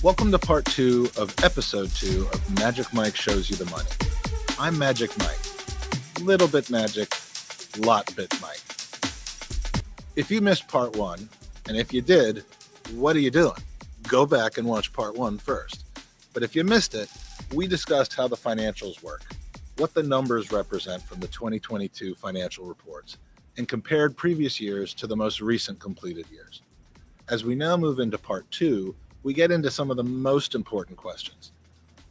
Welcome to part 2 of episode 2 of Magic Mike Shows You the Money. I'm Magic Mike. Little bit magic, lot bit Mike. If you missed part 1, and if you did, what are you doing? Go back and watch part 1 first. But if you missed it, we discussed how the financials work, what the numbers represent from the 2022 financial reports, and compared previous years to the most recent completed years. As we now move into part 2, we get into some of the most important questions.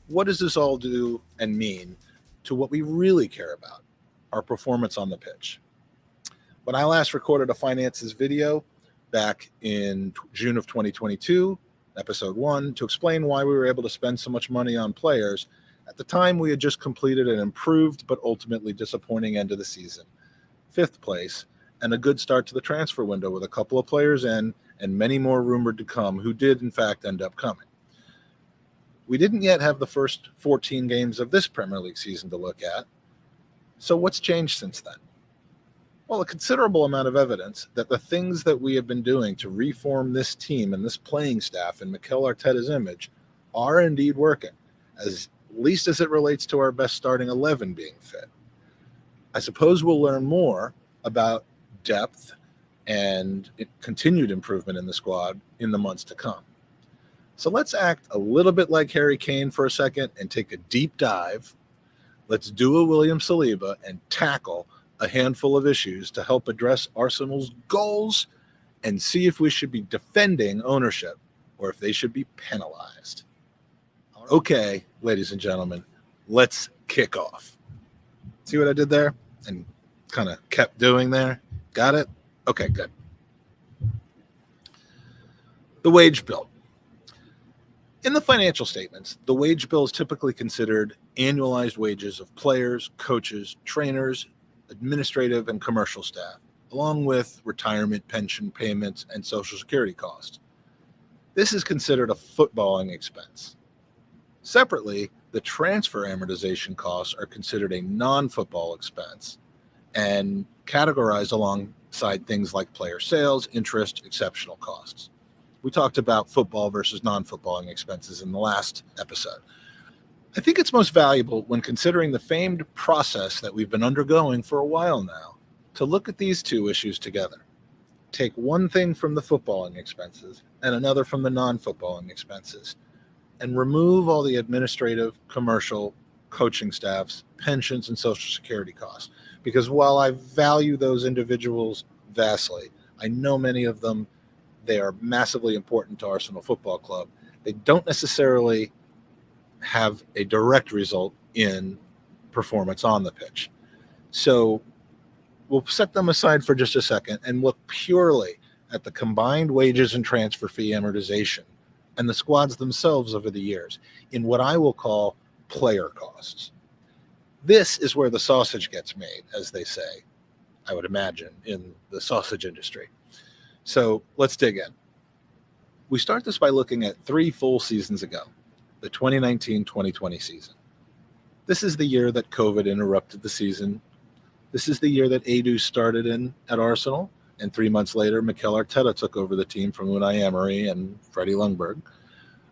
What does this all do and mean to what we really care about, our performance on the pitch? When I last recorded a finances video back in June of 2022, episode 1, to explain why we were able to spend so much money on players, at the time we had just completed an improved but ultimately disappointing end of the season, 5th place, and a good start to the transfer window with a couple of players in and many more rumored to come who did in fact end up coming. We didn't yet have the first 14 games of this Premier League season to look at. So what's changed since then? Well, a considerable amount of evidence that the things that we have been doing to reform this team and this playing staff in Mikel Arteta's image are indeed working, at least as it relates to our best starting 11 being fit. I suppose we'll learn more about depth and continued improvement in the squad in the months to come. So let's act a little bit like Harry Kane for a second and take a deep dive. Let's do a William Saliba and tackle a handful of issues to help address Arsenal's goals and see if we should be defending ownership or if they should be penalized. Okay, ladies and gentlemen, let's kick off. See what I did there and kind of kept doing there? Got it? Okay, good. The wage bill. In the financial statements, the wage bill is typically considered annualized wages of players, coaches, trainers, administrative and commercial staff, along with retirement pension payments and social security costs. This is considered a footballing expense. Separately, the transfer amortization costs are considered a non-football expense and categorized alongside things like player sales, interest, exceptional costs. We talked about football versus non-footballing expenses in the last episode. I think it's most valuable when considering the famed process that we've been undergoing for a while now to look at these two issues together. Take one thing from the footballing expenses and another from the non-footballing expenses and remove all the administrative, commercial, coaching staffs, pensions, and social security costs. Because while I value those individuals vastly, I know many of them, they are massively important to Arsenal Football Club. They don't necessarily have a direct result in performance on the pitch. So we'll set them aside for just a second and look purely at the combined wages and transfer fee amortization and the squads themselves over the years in what I will call player costs. This is where the sausage gets made, as they say, I would imagine, in the sausage industry. So let's dig in. We start this by looking at 3 full seasons ago, the 2019-2020 season. This is the year that COVID interrupted the season. This is the year that Edu started in at Arsenal, and 3 months later, Mikel Arteta took over the team from Unai Emery and Freddie Ljungberg.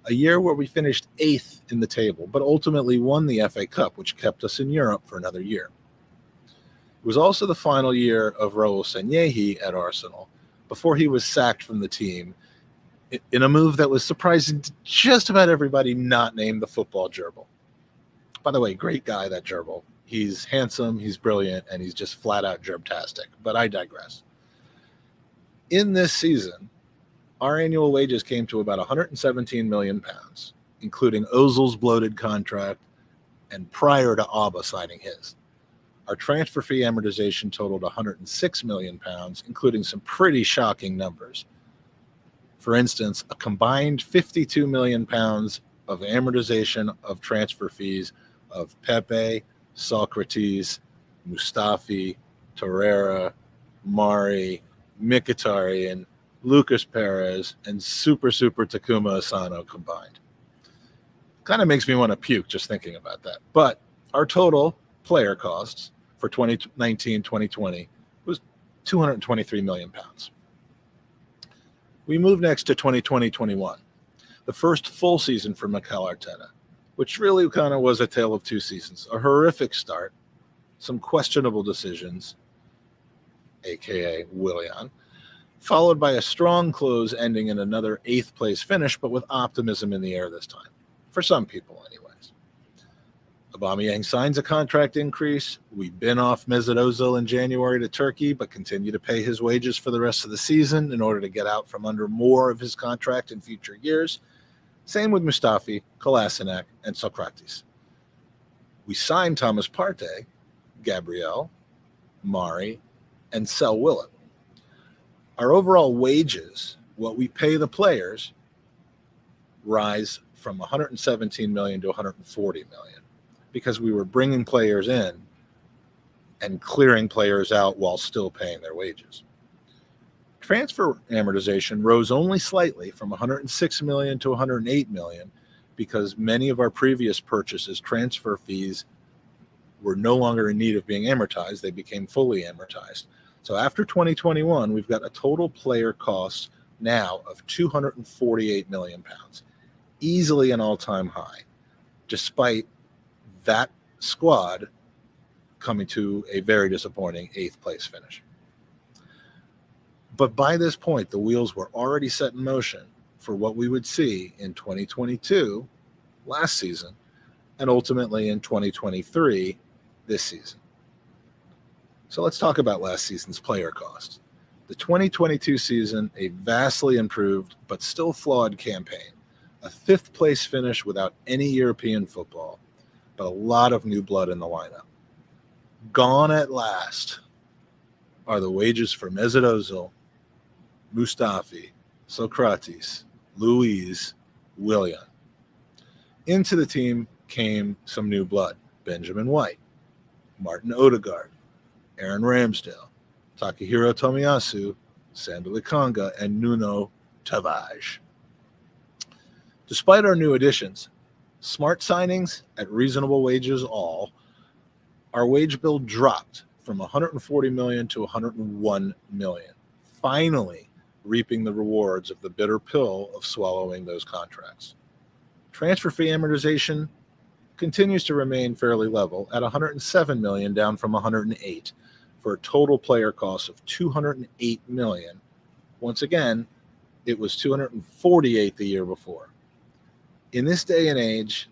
A year where we finished 8th in the table, but ultimately won the FA Cup, which kept us in Europe for another year. It was also the final year of Raul Sanllehi at Arsenal, before he was sacked from the team in a move that was surprising to just about everybody not named the football gerbil. By the way, great guy, that gerbil. He's handsome, he's brilliant, and he's just flat out gerbtastic, but I digress. In this season, our annual wages came to about £117 million, including Ozil's bloated contract and prior to Auba signing his. Our transfer fee amortization totaled £106 million, including some pretty shocking numbers. For instance, a combined £52 million of amortization of transfer fees of Pepe, Socrates, Mustafi, Torreira, Mari, Mkhitaryan, Lucas Perez, and Super Takuma Asano combined. Kind of makes me want to puke just thinking about that. But our total player costs for 2019-2020 was £223 million. We move next to 2020-21. the first full season for Mikel Arteta, which really kind of was a tale of two seasons. A horrific start, some questionable decisions, a.k.a. Willian, followed by a strong close ending in another 8th place finish, but with optimism in the air this time. For some people, anyways. Aubameyang signs a contract increase. We bin off Mesut Ozil in January to Turkey, but continue to pay his wages for the rest of the season in order to get out from under more of his contract in future years. Same with Mustafi, Kolasinac, and Socrates. We signed Thomas Partey, Gabriel, Mari, and sell Willett. Our overall wages, what we pay the players, rise from $117 million to $140 million because we were bringing players in and clearing players out while still paying their wages. Transfer amortization rose only slightly from $106 million to $108 million because many of our previous purchases, transfer fees, were no longer in need of being amortized. They became fully amortized. So after 2021, we've got a total player cost now of £248 million, easily an all-time high, despite that squad coming to a very disappointing 8th place finish. But by this point, the wheels were already set in motion for what we would see in 2022, last season, and ultimately in 2023, this season. So let's talk about last season's player costs. The 2022 season, a vastly improved but still flawed campaign, a 5th place finish without any European football, but a lot of new blood in the lineup. Gone at last are the wages for Mesut Ozil, Mustafi, Socrates, Luiz, Willian. Into the team came some new blood: Benjamin White, Martin Odegaard, Aaron Ramsdale, Takahiro Tomiyasu, Sandro Lokonga, and Nuno Tavares. Despite our new additions, smart signings at reasonable wages all, our wage bill dropped from $140 million to $101 million, finally reaping the rewards of the bitter pill of swallowing those contracts. Transfer fee amortization continues to remain fairly level at $107 million, down from $108, for a total player cost of $208 million. Once again, it was $248 the year before. In this day and age,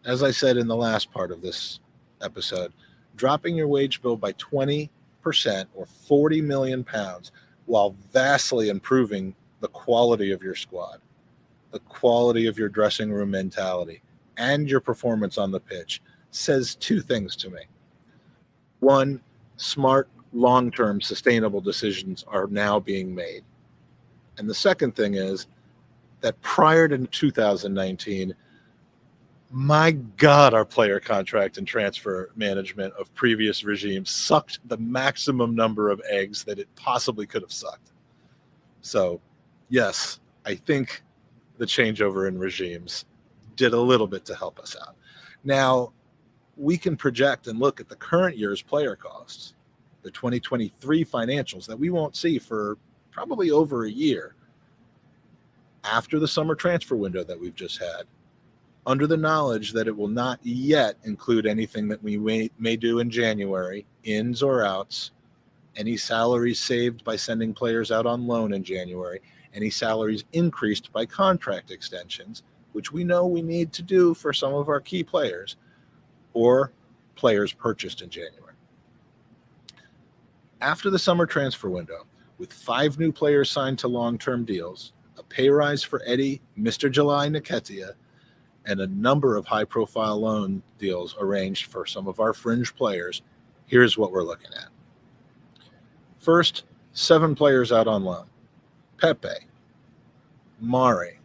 as I said in the last part of this episode, dropping your wage bill by 20% or £40 million while vastly improving the quality of your squad, the quality of your dressing room mentality, and your performance on the pitch says two things to me. One, smart, long-term, sustainable decisions are now being made. And the second thing is that prior to 2019, my God, our player contract and transfer management of previous regimes sucked the maximum number of eggs that it possibly could have sucked. So, yes, I think the changeover in regimes did a little bit to help us out. Now, we can project and look at the current year's player costs, the 2023 financials that we won't see for probably over a year after the summer transfer window that we've just had, under the knowledge that it will not yet include anything that we may do in January, ins or outs, any salaries saved by sending players out on loan in January, any salaries increased by contract extensions, which we know we need to do for some of our key players, or players purchased in January. After the summer transfer window, with 5 new players signed to long-term deals, a pay rise for Eddie, Mr. July Nketiah, and a number of high-profile loan deals arranged for some of our fringe players, here's what we're looking at. First, 7 players out on loan. Pepe, Mari,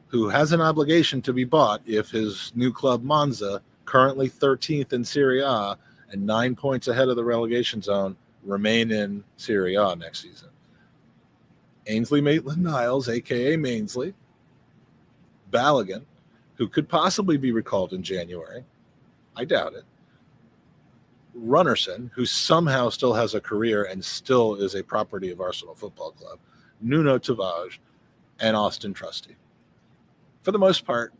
who has an obligation to be bought if his new club Monza, currently 13th in Serie A and 9 points ahead of the relegation zone, remain in Serie A next season. Ainsley Maitland-Niles, a.k.a. Mainsley, Balogun, who could possibly be recalled in January. I doubt it. Runnerson, who somehow still has a career and still is a property of Arsenal Football Club, Nuno Tavares, and Austin Trusty. For the most part,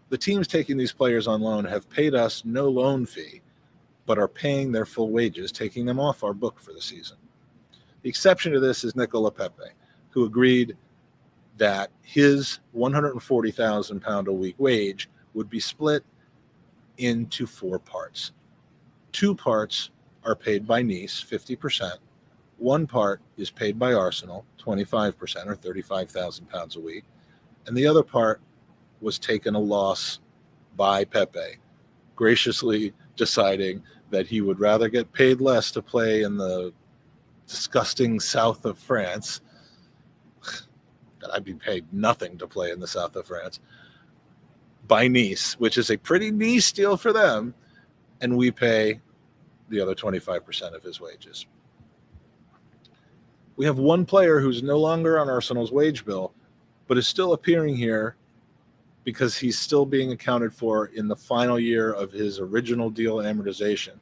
the teams taking these players on loan have paid us no loan fee, but are paying their full wages, taking them off our book for the season. The exception to this is Nicola Pepe, who agreed that his £140,000 a week wage would be split into 4 parts. 2 parts are paid by Nice, 50%. 1 part is paid by Arsenal, 25%, or £35,000 a week. And the other part was taken a loss by Pepe, graciously deciding that he would rather get paid less to play in the disgusting south of France. That I'd be paid nothing to play in the south of France, by Nice, which is a pretty nice deal for them, and we pay the other 25% of his wages. We have one player who's no longer on Arsenal's wage bill, but is still appearing here because he's still being accounted for in the final year of his original deal amortization.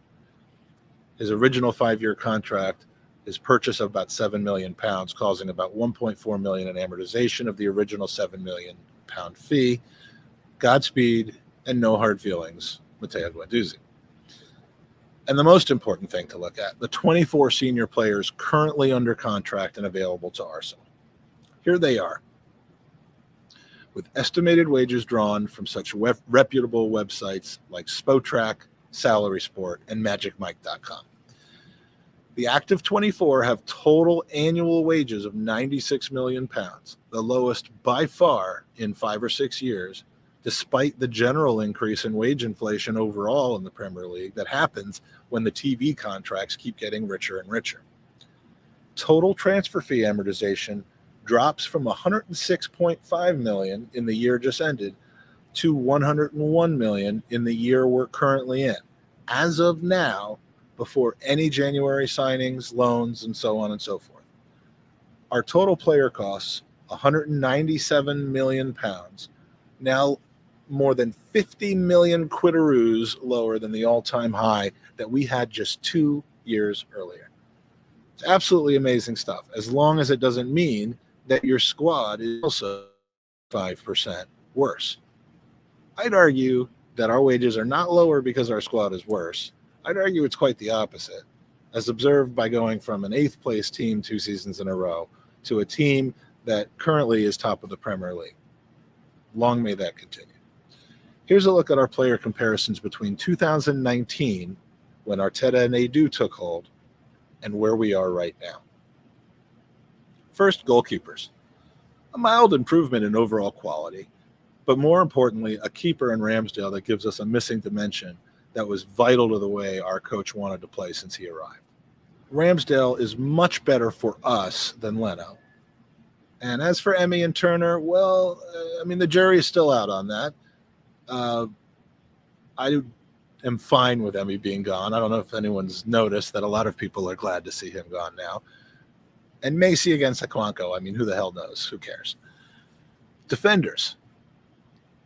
His original 5-year contract, his purchase of about £7 million, causing about £1.4 million in amortization of the original £7 million fee. Godspeed and no hard feelings, Matteo Guendouzi. And the most important thing to look at, the 24 senior players currently under contract and available to Arsenal. Here they are, with estimated wages drawn from such reputable websites like Spotrac, Salary Sport, and MagicMike.com. The active 24 have total annual wages of £96 million, the lowest by far in 5 or 6 years, despite the general increase in wage inflation overall in the Premier League that happens when the TV contracts keep getting richer and richer. Total transfer fee amortization drops from $106.5 million in the year just ended to $101 million in the year we're currently in, as of now, before any January signings, loans, and so on and so forth. Our total player costs, £197 million, now more than 50 million quiddaroos lower than the all-time high that we had just 2 years earlier. It's absolutely amazing stuff, as long as it doesn't mean that your squad is also 5% worse. I'd argue that our wages are not lower because our squad is worse. I'd argue it's quite the opposite, as observed by going from an 8th place team 2 seasons in a row to a team that currently is top of the Premier League. Long may that continue. Here's a look at our player comparisons between 2019, when Arteta and Edu took hold, and where we are right now. First, goalkeepers. A mild improvement in overall quality, but more importantly, a keeper in Ramsdale that gives us a missing dimension that was vital to the way our coach wanted to play since he arrived. Ramsdale is much better for us than Leno. And as for Emmy and Turner, well, the jury is still out on that. I am fine with Emmy being gone. I don't know if anyone's noticed that a lot of people are glad to see him gone now. And Macy against Akwanko, who the hell knows? Who cares? Defenders.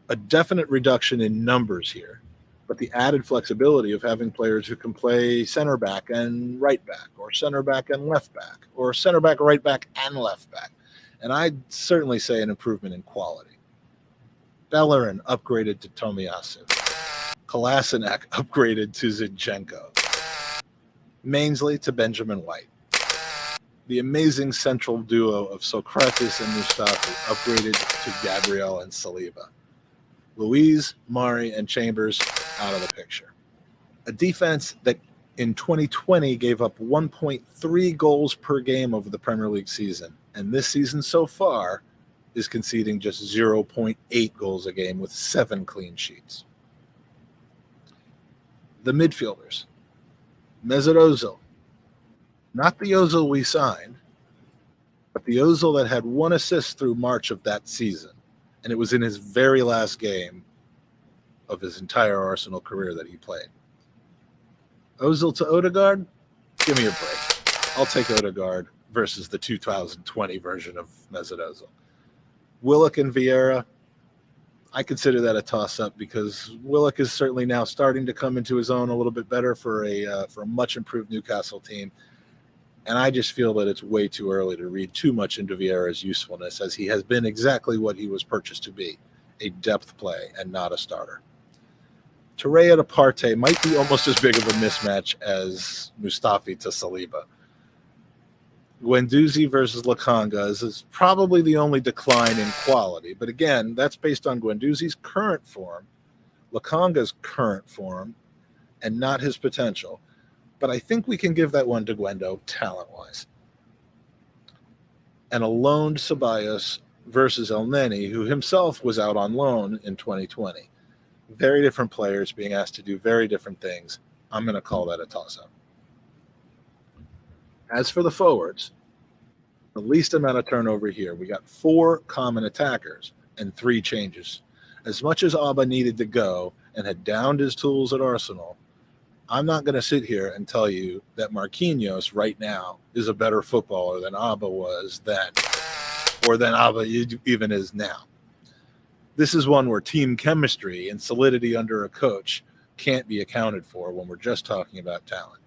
A definite reduction in numbers here, but the added flexibility of having players who can play center back and right back, or center back and left back, or center back, right back, and left back. And I'd certainly say an improvement in quality. Bellerin upgraded to Tomiyasu. Kolasinac upgraded to Zinchenko. Mainsley to Benjamin White. The amazing central duo of Socrates and Mustafi upgraded to Gabriel and Saliba. Luiz, Mari, and Chambers out of the picture. A defense that in 2020 gave up 1.3 goals per game over the Premier League season, and this season so far is conceding just 0.8 goals a game with 7 clean sheets. The midfielders. Mesut Ozil. Not the Ozil we signed, but the Ozil that had 1 assist through March of that season, and it was in his very last game of his entire Arsenal career that he played. Ozil to Odegaard? Give me a break. I'll take Odegaard versus the 2020 version of Mesut Ozil. Willock and Vieira, I consider that a toss-up because Willock is certainly now starting to come into his own a little bit better for a much improved Newcastle team. And I just feel that it's way too early to read too much into Vieira's usefulness, as he has been exactly what he was purchased to be, a depth play and not a starter. Torreira to Partey might be almost as big of a mismatch as Mustafi to Saliba. Guendouzi versus Lakanga is probably the only decline in quality. But again, that's based on Guendouzi's current form, Lakanga's current form, and not his potential. But I think we can give that one to Guendo talent-wise. And a loaned Ceballos versus El Neni, who himself was out on loan in 2020. Very different players being asked to do very different things. I'm going to call that a toss-up. As for the forwards, the least amount of turnover here. We got 4 common attackers and 3 changes. As much as Abba needed to go and had downed his tools at Arsenal, I'm not going to sit here and tell you that Marquinhos right now is a better footballer than Abba was then, or than Abba even is now. This is one where team chemistry and solidity under a coach can't be accounted for when we're just talking about talent.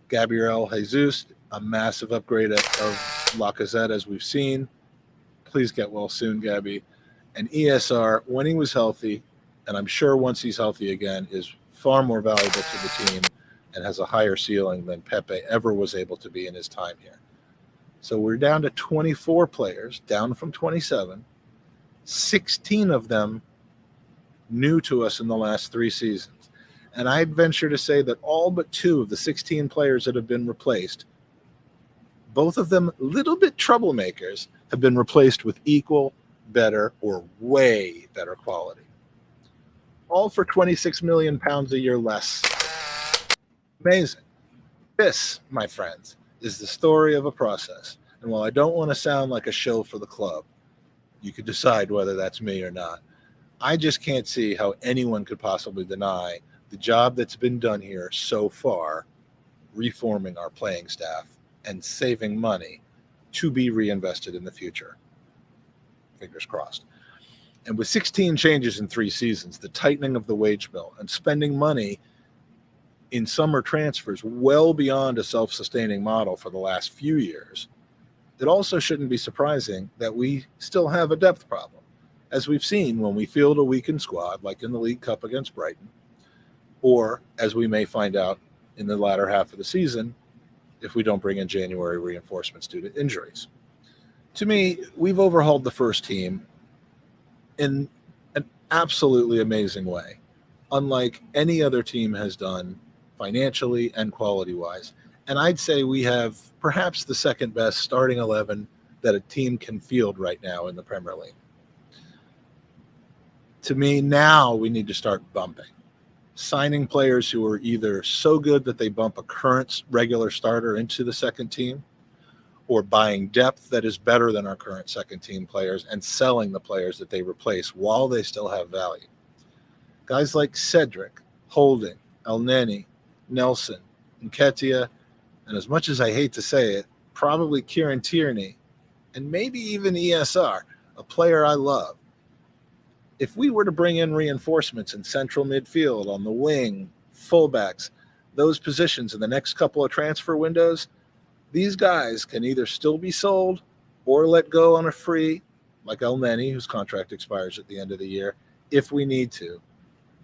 Gabriel Jesus, a massive upgrade of Lacazette, as we've seen. Please get well soon, Gabby. And ESR, when he was healthy, and I'm sure once he's healthy again, is far more valuable to the team and has a higher ceiling than Pepe ever was able to be in his time here. So we're down to 24 players, down from 27. 16 of them new to us in the last 3 seasons. And I'd venture to say that all but 2 of the 16 players that have been replaced, both of them a little bit troublemakers, have been replaced with equal, better, or way better quality. All for £26 million a year less. Amazing. This, my friends, is the story of a process. And while I don't want to sound like a shill for the club, you could decide whether that's me or not. I just can't see how anyone could possibly deny the job that's been done here so far, reforming our playing staff and saving money to be reinvested in the future. Fingers crossed. And with 16 changes in 3 seasons, the tightening of the wage bill, and spending money in summer transfers well beyond a self-sustaining model for the last few years, it also shouldn't be surprising that we still have a depth problem, as we've seen when we field a weakened squad, like in the League Cup against Brighton, or as we may find out in the latter half of the season if we don't bring in January reinforcements due to injuries. To me, we've overhauled the first team in an absolutely amazing way, unlike any other team has done financially and quality-wise. And I'd say we have perhaps the second best starting 11 that a team can field right now in the Premier League. To me, now we need to start bumping, signing players who are either so good that they bump a current regular starter into the second team, or buying depth that is better than our current second team players and selling the players that they replace while they still have value. Guys like Cedric, Holding, El Neni, Nelson, Nketiah, and as much as I hate to say it, probably Kieran Tierney, and maybe even ESR, a player I love. If we were to bring in reinforcements in central midfield, on the wing, fullbacks, those positions in the next couple of transfer windows, these guys can either still be sold or let go on a free, like El Neni, whose contract expires at the end of the year, if we need to,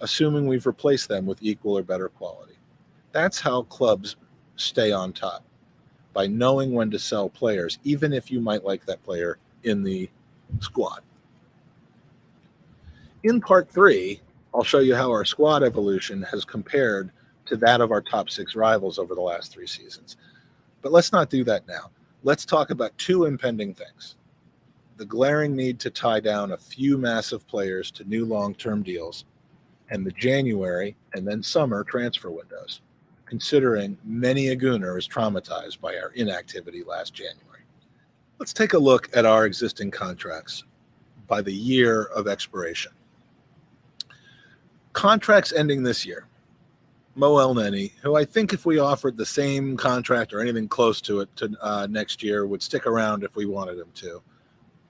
assuming we've replaced them with equal or better quality. That's how clubs stay on top, by knowing when to sell players, even if you might like that player in the squad. In part 3, I'll show you how our squad evolution has compared to that of our top 6 rivals over the last 3 seasons. But let's not do that now. Let's talk about 2 impending things. The glaring need to tie down a few massive players to new long-term deals, and the January and then summer transfer windows, considering many a Gooner is traumatized by our inactivity last January. Let's take a look at our existing contracts by the year of expiration. Contracts ending this year. Mo El Neni, who I think if we offered the same contract or anything close to it to next year would stick around if we wanted him to.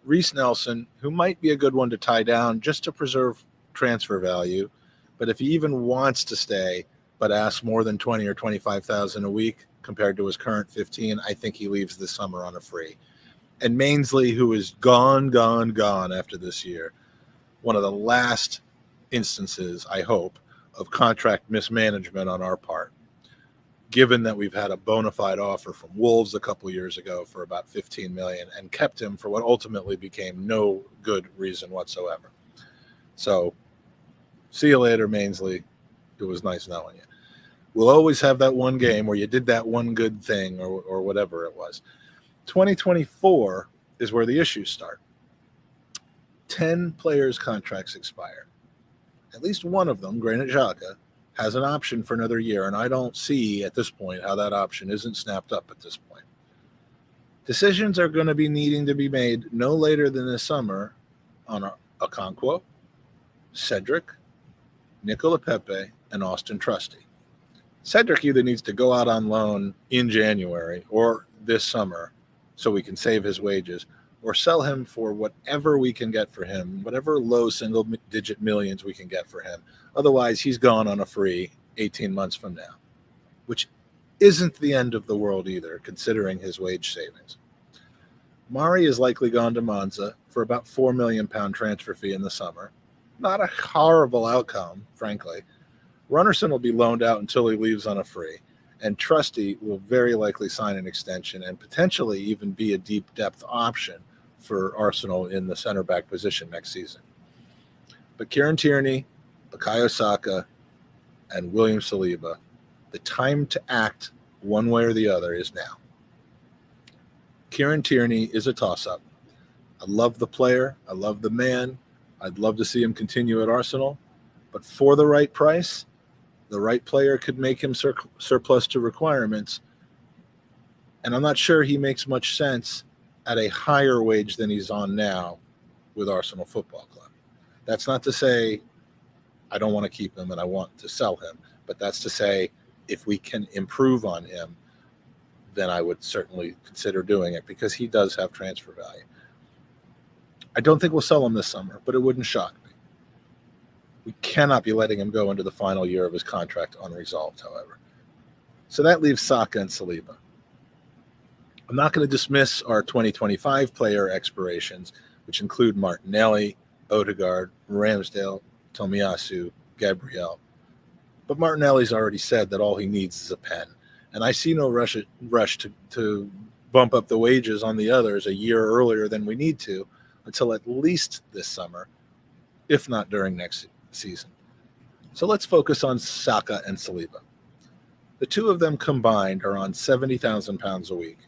Reece Nelson, who might be a good one to tie down just to preserve transfer value, but if he even wants to stay but asks more than 20 or 25,000 a week compared to his current 15, I think he leaves this summer on a free. And Mainsley, who is gone after this year. one of the last instances, I hope, of contract mismanagement on our part, given that we've had a bona fide offer from Wolves a couple years ago for about $15 million and kept him for what ultimately became no good reason whatsoever. So, see you later, Mainsley. It was nice knowing you. We'll always have that one game where you did that one good thing or whatever it was. 2024 is where the issues start. 10 players' contracts expire. At least one of them, Granit Xhaka, has an option for another year, and I don't see at this point how that option isn't snapped up at this point. Decisions are going to be needing to be made no later than this summer on Okonkwo, Cedric, Nicola Pepe, and Austin Trusty. Cedric either needs to go out on loan in January or this summer so we can save his wages, or sell him for whatever we can get for him, whatever low single-digit millions we can get for him. Otherwise, he's gone on a free 18 months from now, which isn't the end of the world either, considering his wage savings. Mari is likely gone to Monza for about £4 million transfer fee in the summer. Not a horrible outcome, frankly. Runnerson will be loaned out until he leaves on a free, and Trusty will very likely sign an extension and potentially even be a deep depth option for Arsenal in the center back position next season. But Kieran Tierney, Bukayo Saka, and William Saliba, the time to act one way or the other is now. Kieran Tierney is a toss-up. I love the player. I love the man. I'd love to see him continue at Arsenal. But for the right price, the right player could make him surplus to requirements. And I'm not sure he makes much sense at a higher wage than he's on now with Arsenal Football Club. That's not to say I don't want to keep him and I want to sell him, but that's to say if we can improve on him, then I would certainly consider doing it because he does have transfer value. I don't think we'll sell him this summer, but it wouldn't shock me. We cannot be letting him go into the final year of his contract unresolved, however. So that leaves Saka and Saliba. I'm not going to dismiss our 2025 player expirations, which include Martinelli, Odegaard, Ramsdale, Tomiyasu, Gabriel. But Martinelli's already said that all he needs is a pen. And I see no rush to bump up the wages on the others a year earlier than we need to until at least this summer, if not during next season. So let's focus on Saka and Saliba. The two of them combined are on £70,000 a week,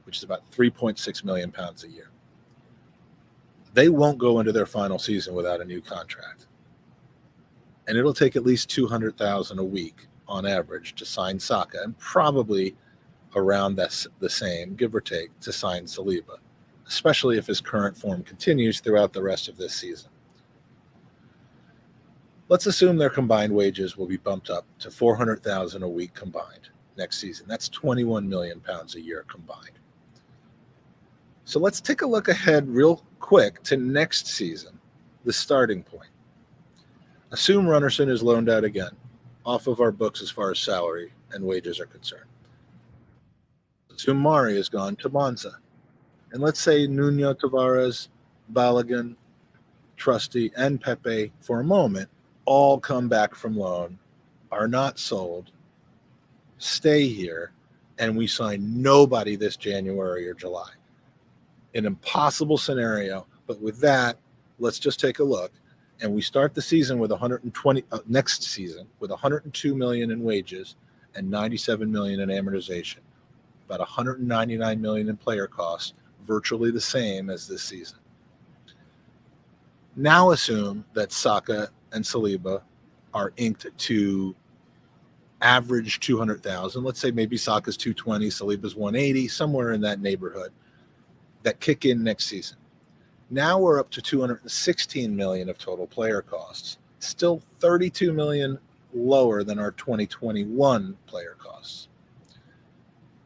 which is about £3.6 million a year. They won't go into their final season without a new contract. And it'll take at least $200,000 a week on average to sign Saka, and probably around the same, give or take, to sign Saliba, especially if his current form continues throughout the rest of this season. Let's assume their combined wages will be bumped up to $400,000 a week combined next season. That's £21 million a year combined. So let's take a look ahead real quick to next season, the starting point. Assume Runnerson is loaned out again, off of our books as far as salary and wages are concerned. Assume Mari is gone to Monza. And let's say Nuno Tavares, Balogun, Trusty, and Pepe, for a moment, all come back from loan, are not sold, stay here, and we sign nobody this January or July. An impossible scenario, but with that, let's just take a look. And we start the season with next season with $102 million in wages and $97 million in amortization, about $199 million in player costs, virtually the same as this season. Now assume that Saka and Saliba are inked to average 200,000. Let's say maybe Saka's 220, Saliba's 180, somewhere in that neighborhood, that kick in next season. Now we're up to $216 million of total player costs, still $32 million lower than our 2021 player costs.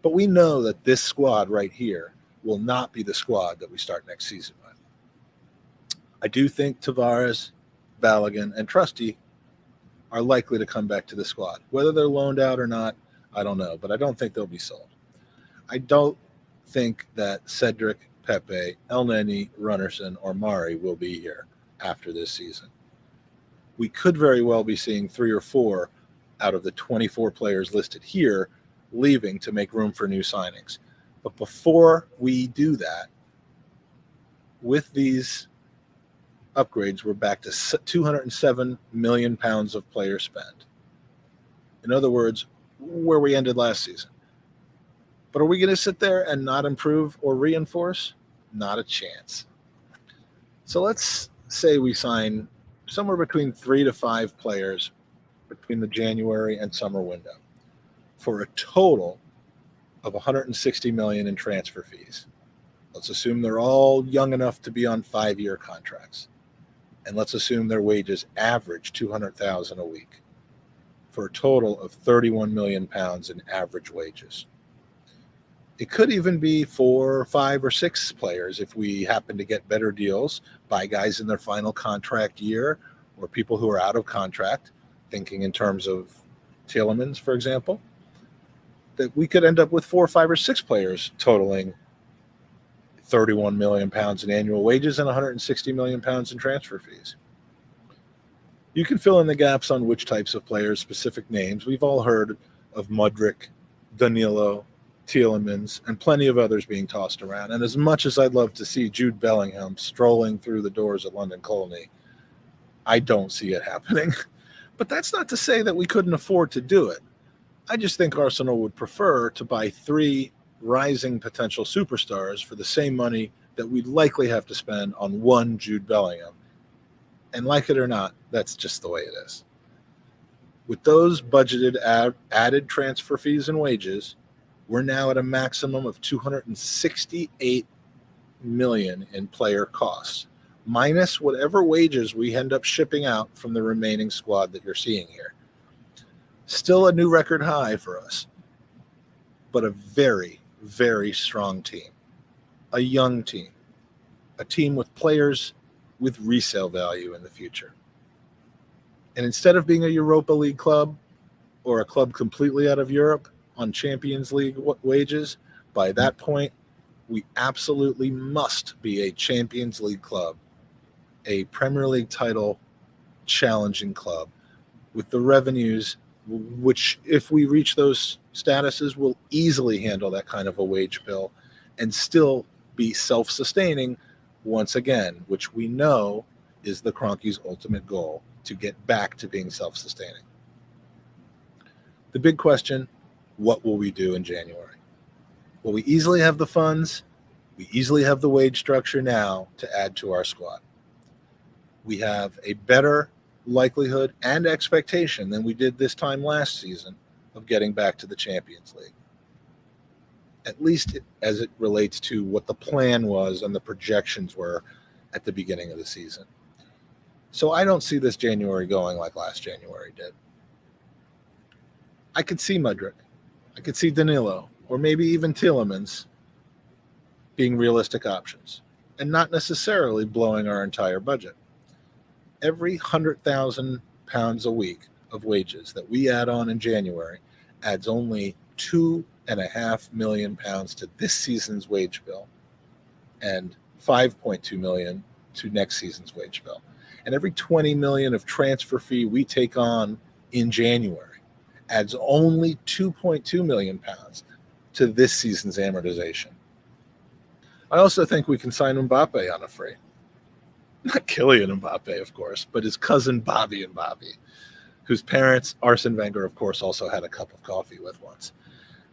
But we know that this squad right here will not be the squad that we start next season with. I do think Tavares, Balogun, and Trusty are likely to come back to the squad. Whether they're loaned out or not, I don't know, but I don't think they'll be sold. I don't think that Cedric, Pepe, El Neni, Runnerson, or Mari will be here. after this season. We could very well be seeing 3 or 4 out of the 24 players listed here leaving to make room for new signings. But before we do that, with these upgrades, we're back to £207 million of player spend. In other words, where we ended last season. But are we going to sit there and not improve or reinforce? Not a chance. So let's say we sign somewhere between 3 to 5 players between the January and summer window for a total of $160 million in transfer fees. Let's assume they're all young enough to be on 5-year contracts. And let's assume their wages average $200,000 a week for a total of £31 million in average wages. It could even be 4, 5, or 6 players if we happen to get better deals by guys in their final contract year or people who are out of contract, thinking in terms of Tielemans, for example, that we could end up with 4, 5, or 6 players totaling £31 million in annual wages and £160 million in transfer fees. You can fill in the gaps on which types of players, specific names. We've all heard of Mudryk, Danilo, Tielemans, and plenty of others being tossed around. And as much as I'd love to see Jude Bellingham strolling through the doors at London Colney, I don't see it happening. But that's not to say that we couldn't afford to do it. I just think Arsenal would prefer to buy 3 rising potential superstars for the same money that we'd likely have to spend on 1 Jude Bellingham. And like it or not, that's just the way it is. With those budgeted added transfer fees and wages, we're now at a maximum of $268 million in player costs, minus whatever wages we end up shipping out from the remaining squad that you're seeing here. Still a new record high for us, but a very, very strong team, a young team, a team with players with resale value in the future. And instead of being a Europa League club or a club completely out of Europe on Champions League wages, by that point, we absolutely must be a Champions League club, a Premier League title challenging club with the revenues which, if we reach those statuses, will easily handle that kind of a wage bill and still be self-sustaining once again, which we know is the Kroenke's ultimate goal, to get back to being self-sustaining. The big question, what will we do in January? Well, we easily have the funds. We easily have the wage structure now to add to our squad. We have a better likelihood and expectation than we did this time last season of getting back to the Champions League, at least as it relates to what the plan was and the projections were at the beginning of the season. So I don't see this January going like last January did. I could see Mudryk, I could see Danilo, or maybe even Tielemans being realistic options and not necessarily blowing our entire budget. Every £100,000 a week of wages that we add on in January adds only £2.5 million to this season's wage bill and $5.2 million to next season's wage bill. And every $20 million of transfer fee we take on in January adds only £2.2 million to this season's amortization. I also think we can sign Mbappe on a free. Not Kylian Mbappe, of course, but his cousin Bobby Mbappe, whose parents Arsene Wenger, of course, also had a cup of coffee with once.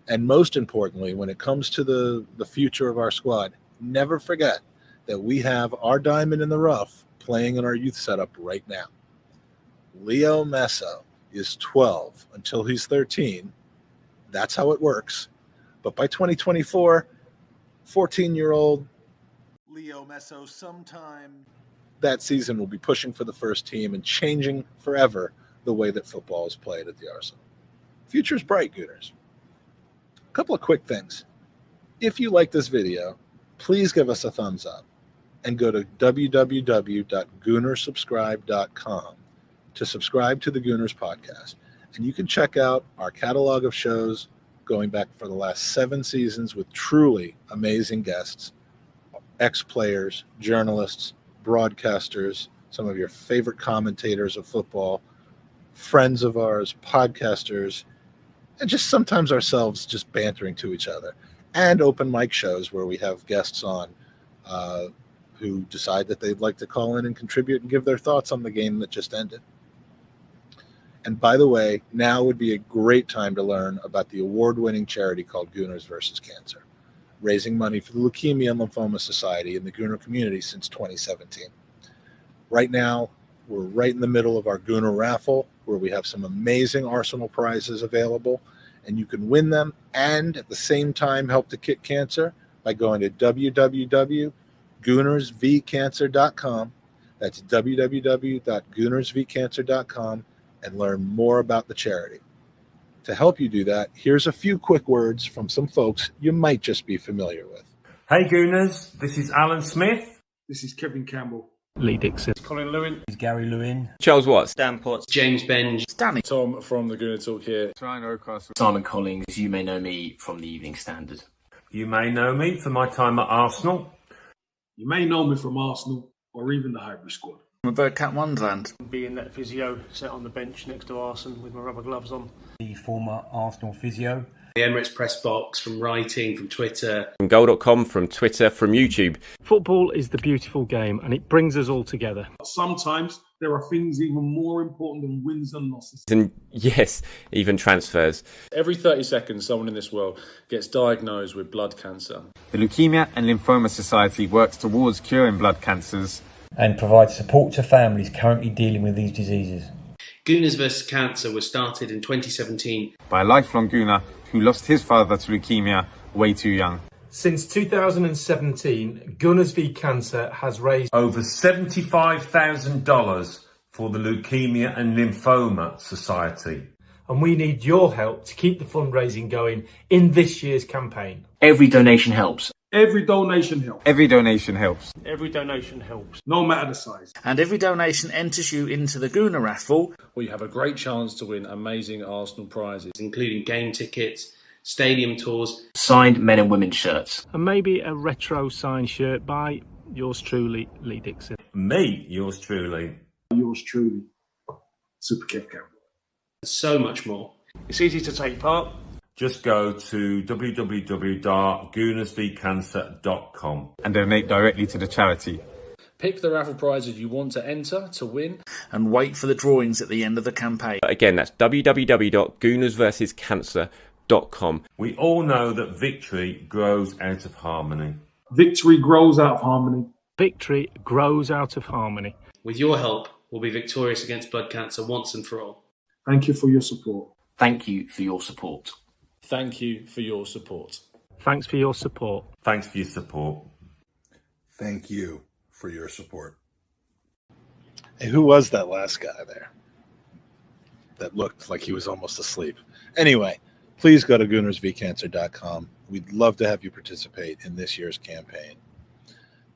And most importantly, when it comes to the future of our squad, never forget that we have our diamond in the rough playing in our youth setup right now. Leo Messi is 12 until he's 13. That's how it works. But by 2024, 14-year-old Leo Messi sometime that season will be pushing for the first team and changing forever the way that football is played at the Arsenal. Future's bright, Gooners. A couple of quick things. If you like this video, please give us a thumbs up and go to www.goonersubscribe.com to subscribe to the Gooners Podcast. And you can check out our catalog of shows going back for the last 7 seasons with truly amazing guests, ex-players, journalists, broadcasters, some of your favorite commentators of football, friends of ours, podcasters, and just sometimes ourselves just bantering to each other, and open mic shows where we have guests on who decide that they'd like to call in and contribute and give their thoughts on the game that just ended. And by the way, now would be a great time to learn about the award-winning charity called Gooners vs. Cancer, raising money for the Leukemia and Lymphoma Society in the Gooner community since 2017. Right now, we're right in the middle of our Gooner raffle, where we have some amazing Arsenal prizes available, and you can win them and at the same time help to kick cancer by going to www.goonersvcancer.com. That's www.goonersvcancer.com and learn more about the charity. To help you do that, here's a few quick words from some folks you might just be familiar with. Hey Gooners, this is Alan Smith. This is Kevin Campbell. Lee Dixon. Colin Lewin. Gary Lewin. Charles Watts. Dan Potts. James Benge. Danny. Tom from the Gooner Talk here. Ryan O'Cross. Simon Collins. You may know me from the Evening Standard. You may know me for my time at Arsenal. You may know me from Arsenal or even the Highbury squad. I'm a Birdcat Wonderland. Being that physio sat on the bench next to Arsenal with my rubber gloves on. The former Arsenal physio. The Emirates press box, from writing, from Twitter. From goal.com, from Twitter, from YouTube. Football is the beautiful game and it brings us all together. Sometimes there are things even more important than wins and losses. And yes, even transfers. Every 30 seconds, someone in this world gets diagnosed with blood cancer. The Leukemia and Lymphoma Society works towards curing blood cancers And provides support to families currently dealing with these diseases. Gooners vs. Cancer was started in 2017 by a lifelong Gooner who lost his father to leukemia way too young. Since 2017, Gooners v Cancer has raised over $75,000 for the Leukemia and Lymphoma Society. And we need your help to keep the fundraising going in this year's campaign. Every donation helps. Every donation helps. Every donation helps. Every donation helps. No matter the size. And every donation enters you into the Gooner raffle, where you have a great chance to win amazing Arsenal prizes, including game tickets, stadium tours, signed men and women's shirts, and maybe a retro signed shirt by yours truly, Lee Dixon. Me, yours truly. Yours truly, Super Kev Campbell. So much more. It's easy to take part. Just go to www.goonersvcancer.com and donate directly to the charity. Pick the raffle prizes you want to enter to win, and wait for the drawings at the end of the campaign. Again, that's www.goonersvscancer.com. We all know that victory grows out of harmony. Victory grows out of harmony. Victory grows out of harmony. With your help, we'll be victorious against blood cancer once and for all. Thank you for your support. Thank you for your support. Thank you for your support. Thanks for your support. Thanks for your support. Thank you for your support. Hey, who was that last guy there that looked like he was almost asleep? Anyway, please go to goonersvcancer.com. We'd love to have you participate in this year's campaign.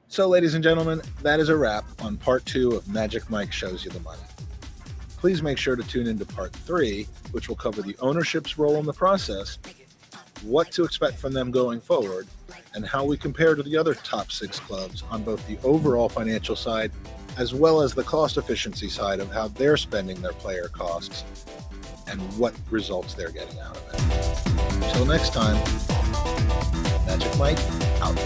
So, ladies and gentlemen, that is a wrap on part 2 of Magic Mike Shows You the Money. Please make sure to tune into part 3, which will cover the ownership's role in the process, what to expect from them going forward, and how we compare to the other top 6 clubs on both the overall financial side as well as the cost efficiency side of how they're spending their player costs and what results they're getting out of it. Until next time, Magic Mike out.